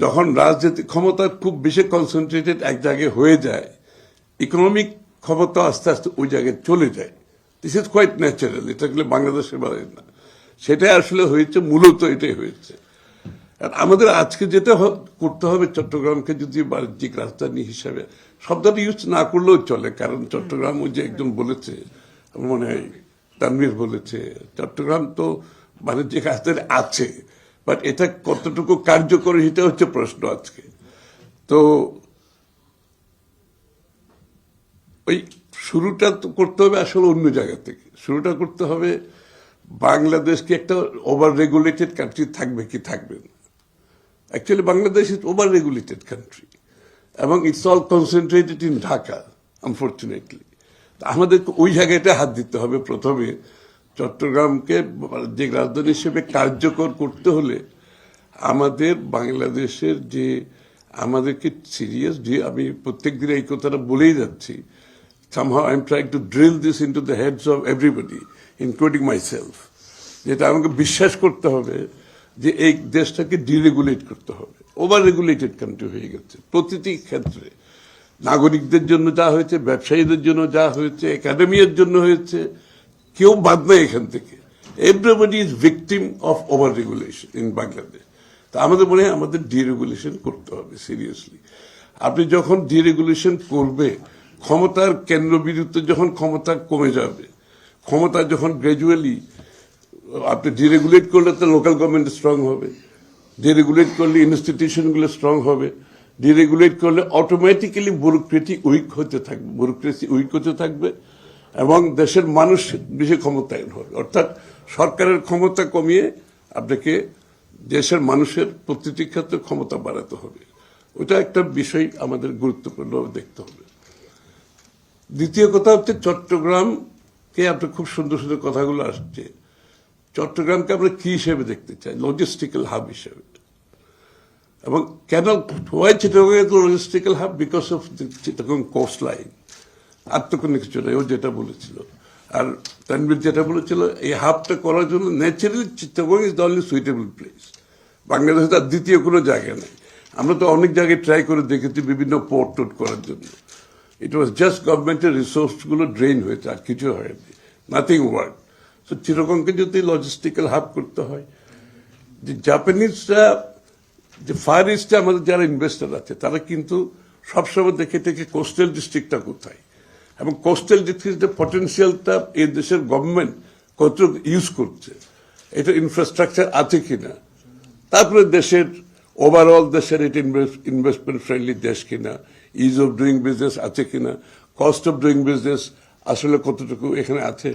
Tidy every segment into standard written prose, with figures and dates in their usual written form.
যখন রাজনৈতিক ক্ষমতা খুব বেশি কনসেন্ট্রেটেড এক জায়গায় হয়ে যায়, ইকোনমিক ক্ষমতা আস্তে আস্তে ওই জায়গায় চলে যায়। This is quite natural. এটা গেলে বাংলাদেশের বাইরে না, সেটাই আসলে হয়েছে, মূলত এটাই হয়েছে। আর আমাদের আজকে যেটা করতে হবে, চট্টগ্রামকে যদি বাণিজ্যিক রাজধানী হিসাবে শব্দটা ইউজ না করলেও চলে, কারণ চট্টগ্রাম ওই যে একজন বলেছে, আমার মনে হয় তানভীর বলেছে, চট্টগ্রাম তো বাণিজ্যিক রাজধানী আছে, বাট এটা কতটুকু কার্যকরী এটা হচ্ছে প্রশ্ন আজকে। তো ওই শুরুটা তো করতে হবে আসলে অন্য জায়গা থেকে। শুরুটা করতে হবে বাংলাদেশকে একটা ওভার রেগুলেটেড কান্ট্রি থাকবে কি থাকবে না। Actually Bangladesh is over regulated country এবং it's all concentrated in Dhaka unfortunately. আমাদেরকে ওই জায়গাটা হাত দিতে হবে প্রথমে। চট্টগ্রামকে যে রাজধানী হিসেবে কার্যকর করতে হলে আমাদের বাংলাদেশের যে আমাদেরকে সিরিয়াস, যে আমি প্রত্যেক দিন এই কথাটা বলেই যাচ্ছি, somehow I'm trying to drill this into the heads of everybody, including myself, যেটা আমাকে বিশ্বাস করতে হবে যে এই দেশটাকে ডিরেগুলেট করতে হবে। ওভার রেগুলেটেড কান্ট্রি হয়ে গেছে প্রতিটি ক্ষেত্রে, নাগরিকদের জন্য যা হয়েছে, ব্যবসায়ীদের জন্য যা হয়েছে, একাডেমির জন্য হয়েছে, কেউ বাদ নাই এখান থেকে। Everybody is victim of over regulation in Bangladesh. তা আমাদের মনে হয় আমাদের ডিরেগুলেশন করতে হবে সিরিয়াসলি। আপনি যখন ডিরেগুলেশন করবে, ক্ষমতার কেন্দ্রবিন্দুতে যখন ক্ষমতা কমে যাবে, ক্ষমতা যখন গ্র্যাজুয়ালি আপনি ডিরেগুলেট করলে তো লোকাল গভর্নমেন্ট স্ট্রং হবে, ডিরেগুলেট করলে ইনস্টিটিউশনগুলো স্ট্রং হবে, ডিরেগুলেট করলে অটোমেটিক্যালি ব্যুরোক্রেসি উইক হতে থাকবে এবং দেশের মানুষ বেশি ক্ষমতায়ন হবে। অর্থাৎ সরকারের ক্ষমতা কমিয়ে আপনাকে দেশের মানুষের প্রতিটি ক্ষেত্রে ক্ষমতা বাড়াতে হবে। ওটা একটা বিষয় আমাদের গুরুত্বপূর্ণ দেখতে হবে। দ্বিতীয় কথা হচ্ছে চট্টগ্রামকে, আপনার খুব সুন্দর সুন্দর কথাগুলো আসছে, চট্টগ্রামকে আমরা কি হিসেবে দেখতে চাই? লজিস্টিক্যাল হাব হিসেবে। এবং কেন ওয়াই চিটাগং এত logistical hub? Because of Chittagong coast line. আর তো কোনো কিছু নেই, ও যেটা বলেছিল। আর তানভীর যেটা বলেছিল, এই হাবটা করার জন্য naturally Chittagong is the only suitable place. বাংলাদেশে তার দ্বিতীয় কোনো জায়গা নেই। আমরা তো অনেক জায়গায় ট্রাই করে দেখেছি বিভিন্ন পোর্ট টোট করার জন্য। ইট ওয়াজ জাস্ট গভর্নমেন্টের রিসোর্সগুলো ড্রেন হয়েছে, আর কিছু হয়নি, নাথিং ওয়ার্ক। সো চিটাগংকে যদি লজিস্টিক্যাল হাব করতে হয়, যে জাপানিজরা, যে ফার ইস্টে আমাদের যারা ইনভেস্টার আছে, তারা কিন্তু সবসময় দেখে থেকে কোস্টাল ডিস্ট্রিক্টটা কোথায় এবং কোস্টাল ডিস্ট্রিক্টের পটেন্সিয়ালটা এই দেশের গভর্নমেন্ট কত ইউজ করছে, এটা ইনফ্রাস্ট্রাকচার আছে কিনা, তারপরে দেশের ওভারঅল দেশের এটা ইনভেস্টমেন্ট ফ্রেন্ডলি দেশ কিনা, ইজ অফ ডুইং বিজনেস আছে কিনা, কস্ট অফ ডুইং বিজনেস আসলে কতটুকু এখানে আছে,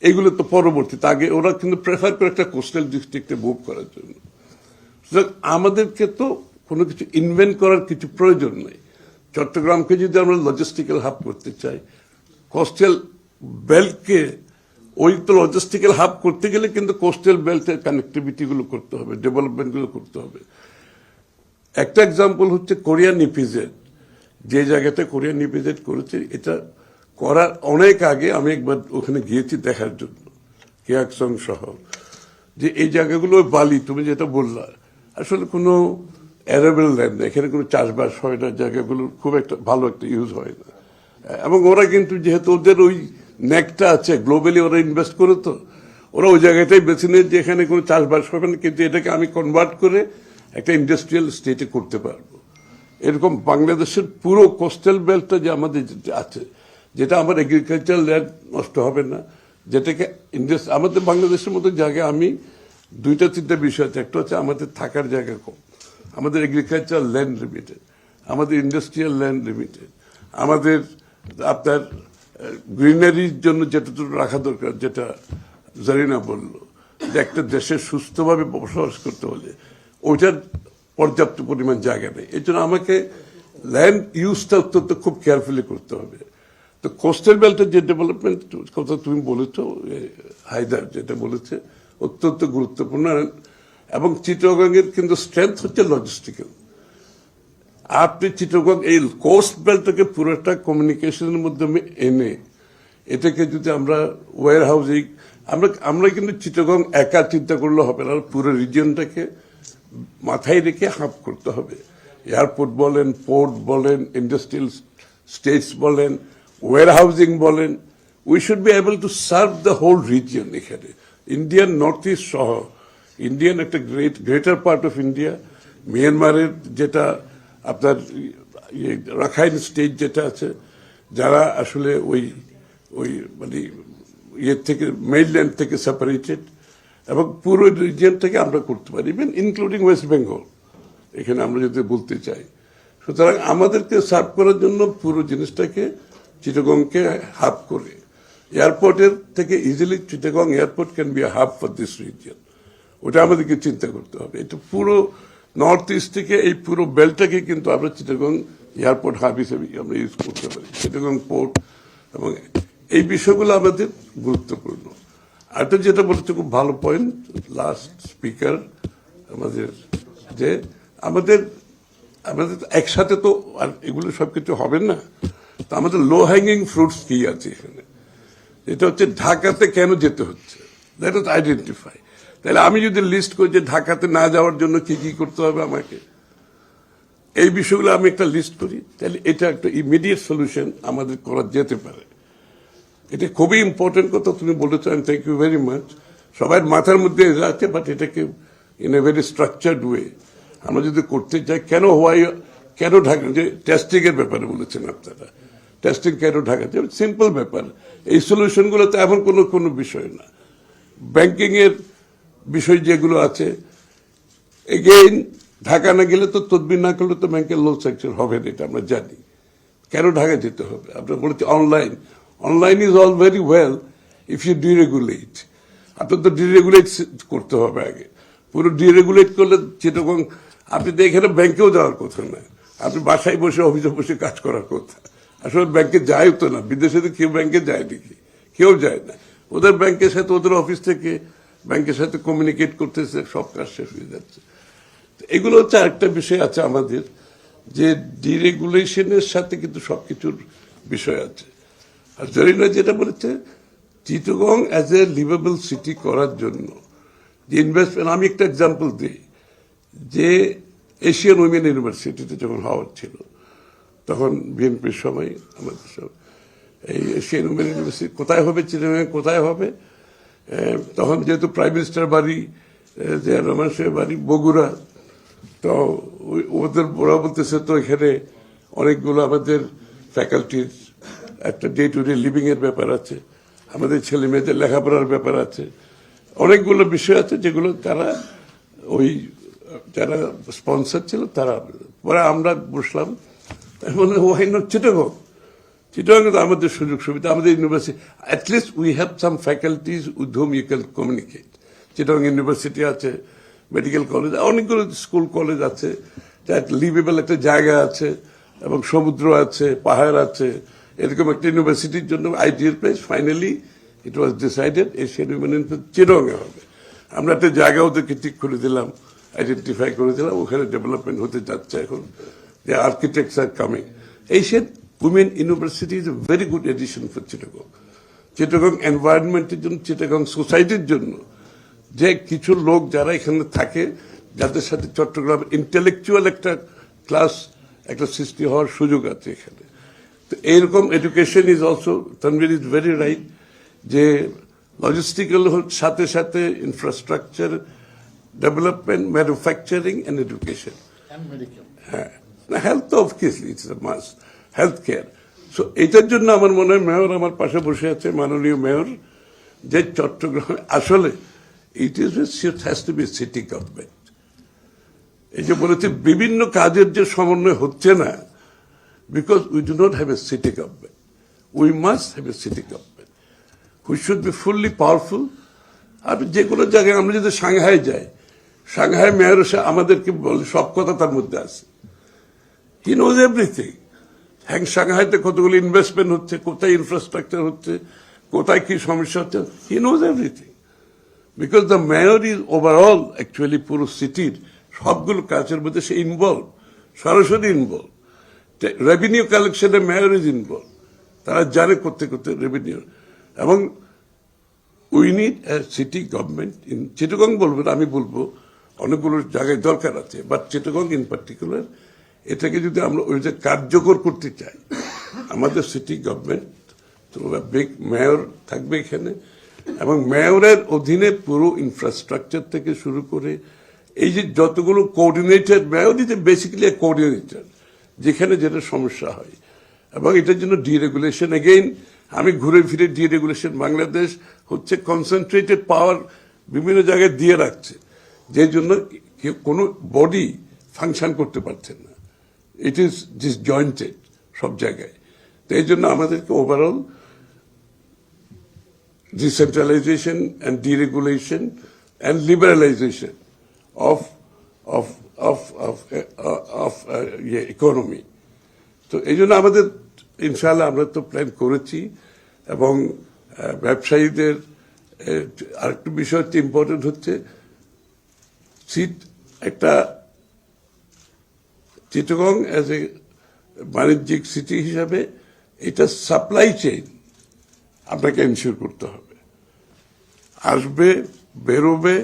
এগুলো তো পরবর্তীতে। আগে ওরা কিন্তু প্রেফার করে একটা কোস্টাল ডিস্ট্রিক্টে মুভ করার জন্য। সুতরাং আমাদেরকে তো কোনো কিছু ইনভেন্ট করার কিছু প্রয়োজন নেই। চট্টগ্রামকে যদি আমরা লজিস্টিক্যাল হাব করতে চাই, কোস্টাল বেল্টকে ওই তো লজিস্টিক্যাল হাব করতে গেলে কিন্তু কোস্টাল বেল্টের কানেক্টিভিটিগুলো করতে হবে, ডেভেলপমেন্টগুলো করতে হবে। একটা এক্সাম্পল হচ্ছে কোরিয়ান ইপিজেড। যে জায়গাতে কোরিয়ান ইপিজেড করেছে, এটা করার অনেক আগে আমি একবার ওখানে গিয়েছি দেখার জন্য, কেয়াকসং সহ, যে এই জায়গাগুলো বালি, তুমি যেটা বললা, আসলে কোনো অ্যারেবল ল্যান্ড না, এখানে কোনো চাষবাস হয় না, জায়গাগুলো খুব একটা ভালো একটা ইউজ হয় না। এবং ওরা কিন্তু যেহেতু ওদের ওই নেকটা আছে, গ্লোবালি ওরা ইনভেস্ট করে, তো ওরা ওই জায়গাটাই বেছে নেয় যে এখানে কোনো চাষবাস হবে না, কিন্তু এটাকে আমি কনভার্ট করে একটা ইন্ডাস্ট্রিয়াল স্টেটে করতে পারবো। এরকম বাংলাদেশের পুরো কোস্টাল বেল্টটা যে আমাদের আছে, যেটা আমার এগ্রিকালচার ল্যান্ড নষ্ট হবে না, যেটাকে আমাদের বাংলাদেশের মতো জায়গায় আমি দুইটা তিনটা বিষয় আছে। একটা হচ্ছে আমাদের থাকার জায়গা কম, আমাদের এগ্রিকালচার ল্যান্ড লিমিটেড, আমাদের ইন্ডাস্ট্রিয়াল ল্যান্ড লিমিটেড, আমাদের আপনার গ্রিনারির জন্য যেটা রাখা দরকার, যেটা জারিনা বলল, যে একটা দেশে সুস্থভাবে বসবাস করতে হলে ওইটার পর্যাপ্ত পরিমাণ জায়গা নেই। এই জন্য আমাকে ল্যান্ড ইউজটা অত্যন্ত খুব কেয়ারফুলি করতে হবে। তো কোস্টাল বেল্টের যে ডেভেলপমেন্ট কথা তুমি বলেছ, হায়দার যেটা বলেছে, অত্যন্ত গুরুত্বপূর্ণ। এবং চিটাগংয়ের কিন্তু স্ট্রেংথ হচ্ছে লজিস্টিক্যাল। আপনি চিটাগং এই কোস্ট বেল্টটাকে পুরোটা কমিউনিকেশনের মাধ্যমে এনে এটাকে যদি আমরা ওয়্যার হাউজিং, আমরা কিন্তু চিটাগং একা চিন্তা করলে হবে না, পুরো রিজিয়নটাকে মাথায় রেখে হাব করতে হবে। এয়ারপোর্ট বলেন, পোর্ট বলেন, ইন্ডাস্ট্রিয়াল স্টেটস বলেন, ওয়ার হাউজিং বলেন, we should be able to serve the whole region. এখানে ইন্ডিয়ান নর্থ ইস্ট সহ ইন্ডিয়ান একটা গ্রেটার পার্ট অফ ইন্ডিয়া, মিয়ানমারের যেটা আপনার রাখাইন স্টেট যেটা আছে, যারা আসলে ওই মানে ইয়ের থেকে মেইনল্যান্ড থেকে সেপারেটেড, এবং পুরো রিজিয়ন থেকে আমরা করতে পারি, ইভেন ইনক্লুডিং ওয়েস্ট বেঙ্গল, এখানে আমরা যদি বলতে চাই। সুতরাং আমাদেরকে সার্ভ করার জন্য পুরো জিনিসটাকে চিটাগংকে হাব করে, এয়ারপোর্টের থেকে easily Chittagong airport can be a hub for this region, ওটা আমাদেরকে চিন্তা করতে হবে। এটা পুরো নর্থ ইস্ট থেকে এই পুরো বেল্টটাকে কিন্তু আমরা চিটাগং এয়ারপোর্ট হাব হিসেবে আমরা ইউজ করতে পারি, চিটাগং পোর্ট, এবং এই বিষয়গুলো আমাদের গুরুত্বপূর্ণ। আর যেটা বলেছে খুব ভালো পয়েন্ট লাস্ট স্পিকার আমাদের, যে আমাদের একসাথে তো আর এগুলো সবকিছু হবে না, তো আমাদের লো হ্যাঙ্গিং ফ্রুটস কি আছে এখানে। এটা হচ্ছে ঢাকাতে কেন যেতে হচ্ছে, দ্যাট ইজ আইডেন্টিফাই। তাহলে আমি যদি লিস্ট করি যে ঢাকাতে না যাওয়ার জন্য কি কি করতে হবে আমাকে, এই বিষয়গুলো আমি একটা লিস্ট করি, তাহলে এটা একটা ইমিডিয়েট সলিউশন আমাদের করা যেতে পারে। এটা খুবই ইম্পর্টেন্ট কথা তুমি বলেছো, and thank you very much. সবার মাথার মধ্যে আছে, বাট এটাকে in a very structured way আমরা যদি করতে চাই। কেন ঢাকা, যে টেস্টিং এর ব্যাপারে বলেছেন আপনারা, টেস্টিং কেন ঢাকা, সিম্পল ব্যাপার। এই সলিউশনগুলো তো এমন কোনো বিষয় না। ব্যাংকিং এর বিষয় যেগুলো আছে, এগেইন ঢাকা না গেলে তো, তদবির না করলে তো ব্যাংকের লোন স্যাংশন হবে না, এটা আমরা জানি। কেন ঢাকা যেতে হবে? আপনার বলেছে online is all very well if you deregulate. আপনার তো ডিরেগুলেট করতে হবে আগে। পুরো ডিরেগুলেট করলে যেরকম আপনি তো এখানে ব্যাংকেও যাওয়ার কথা না, আপনি বাসায় বসে অফিসে বসে কাজ করার কথা। আসলে ব্যাংকে যায় তো না, বিদেশে তো কেউ ব্যাংকে যায় নাকি? কেউ যায় না। ওদের ব্যাংকের সাথে, ওদের অফিস থেকে ব্যাংকের সাথে কমিউনিকেট করতেছে, সব কাজ শেষ হয়ে যাচ্ছে। এগুলো হচ্ছে আরেকটা বিষয় আছে আমাদের, যে ডিরেগুলেশনের সাথে কিন্তু সবকিছুর বিষয় আছে। আর জরিনা যেটা বলেছে, Chittagong as a liveable city করার জন্য যে ইনভেস্টমেন্ট, আমি একটা এক্সাম্পল দিই, যে এশিয়ান উইমেন ইউনিভার্সিটিতে যখন হওয়ার ছিল, তখন বিএনপির সময় আমাদের সব এই এশিয়ান উইমেন ইউনিভার্সিটি কোথায় হবে, চিটাগং কোথায় হবে, তখন যেহেতু প্রাইম মিনিস্টার বাড়ি, যে রহমান সাহেবের বাড়ি বগুড়া, তো ওরা বলতেছে তো এখানে অনেকগুলো আমাদের ফ্যাকাল্টির একটা ডে টু ডে লিভিং এর ব্যাপার আছে, আমাদের ছেলে মেয়েদের লেখাপড়ার ব্যাপার আছে, অনেকগুলো বিষয় আছে যেগুলো যারা স্পন্সর ছিল তারা। পরে আমরা বসলাম, মানে ওয়াই নট চিটাগং তো আমাদের সুযোগ সুবিধা, আমাদের university, at least we have some faculties with whom you can communicate. Chittagong university আছে, মেডিকেল কলেজ, অনেকগুলো স্কুল কলেজ আছে, লিভেবল একটা জায়গা আছে, এবং সমুদ্র আছে, পাহাড় আছে, এরকম একটা ইউনিভার্সিটির জন্য ideal place. Finally it was decided Asian women university চিটাগংয়ে হবে। আমরা একটা জায়গা ওদেরকে ঠিক করে দিলাম, আইডেন্টিফাই করে দিলাম, ওখানে ডেভেলপমেন্ট হতে যাচ্ছে এখন, যে architects are coming. Asian women university is a very good addition for Chittagong, Chittagong এনভায়রনমেন্টের জন্য, চিটাগং সোসাইটির জন্য, যে কিছু লোক যারা এখানে থাকে, যাদের সাথে চট্টগ্রাম ইন্টেলেকচুয়াল একটা ক্লাস, একটা সৃষ্টি হওয়ার সুযোগ আছে এখানে। তো এইরকম education is also, Tanvir is very right, যে লজিস্টিক্যাল সাথে সাথে infrastructure development, manufacturing and education, হ্যাঁ, health of course it's a must, health care. So এটার জন্য আমার মনে হয় মেয়র আমার পাশে বসে আছে, মাননীয় মেয়র, যে চট্টগ্রামে আসলে it has to be city government. এই যে বলেছে বিভিন্ন কাজের যে সমন্বয় হচ্ছে না, because we do not have a city government. We must have a city government. We should be fully powerful. আর যে কোনো জায়গায় আমরা যদি সাংহাই যাই, সাংহাই মেয়র এসে আমাদেরকে বলে, সব কথা তার মধ্যে আছে, হি নোজ এভরিথিং। সাংহাইতে কতগুলো ইনভেস্টমেন্ট হচ্ছে, কোথায় ইনফ্রাস্ট্রাকচার হচ্ছে, কোথায় কি সমস্যা হচ্ছে, he knows everything. Because the mayor is overall actually পুরো সিটির সবগুলো কাজের মধ্যে সে ইনভলভ, সরাসরি ইনভলভ। রেভিনিউ কালেকশনে মেয়র ইজ ইনভলভ, তারা জানে করতে করতে রেভিনিউ। এবং we need a city government in Chittagong, বলবেন আমি বলবো অনেকগুলো জায়গায় দরকার আছে, বাট চিটাগং ইন পার্টিকুলার এটাকে যদি আমরা ওই যে কার্যকর করতে চাই, আমাদের সিটি গভর্নমেন্ট বিগ মেয়র থাকবে এখানে, এবং মেয়রের অধীনে পুরো ইনফ্রাস্ট্রাকচার থেকে শুরু করে এই যে যতগুলো coordinator, mayor is basically coordinator যেখানে যেটা সমস্যা হয়, এবং এটার জন্য ডিরেগুলেশন, এগেইন আমি ঘুরে ফিরে ডিরেগুলেশন, বাংলাদেশ হচ্ছে কনসেন্ট্রেটেড পাওয়ার বিভিন্ন জায়গায় দিয়ে রাখছে, যে জন্য কোনো বডি ফাংশন করতে পারছে না, ইট ইজ ডিসজয়েন্টেড সব জায়গায়। তো এই জন্য আমাদেরকে overall decentralization and deregulation and liberalization of economy. তো এই জন্য আমাদের ইনশাআল্লাহ আমরা তো প্ল্যান করেছি, এবং ব্যবসায়ীদের আরেকটু বিষয় হচ্ছে ইম্পর্টেন্ট হচ্ছে একটা চিটাগং অ্যাজ এ বাণিজ্যিক সিটি হিসাবে এটা সাপ্লাই চেইন আপনাকে এনশিওর করতে হবে, আসবে, বেরোবে,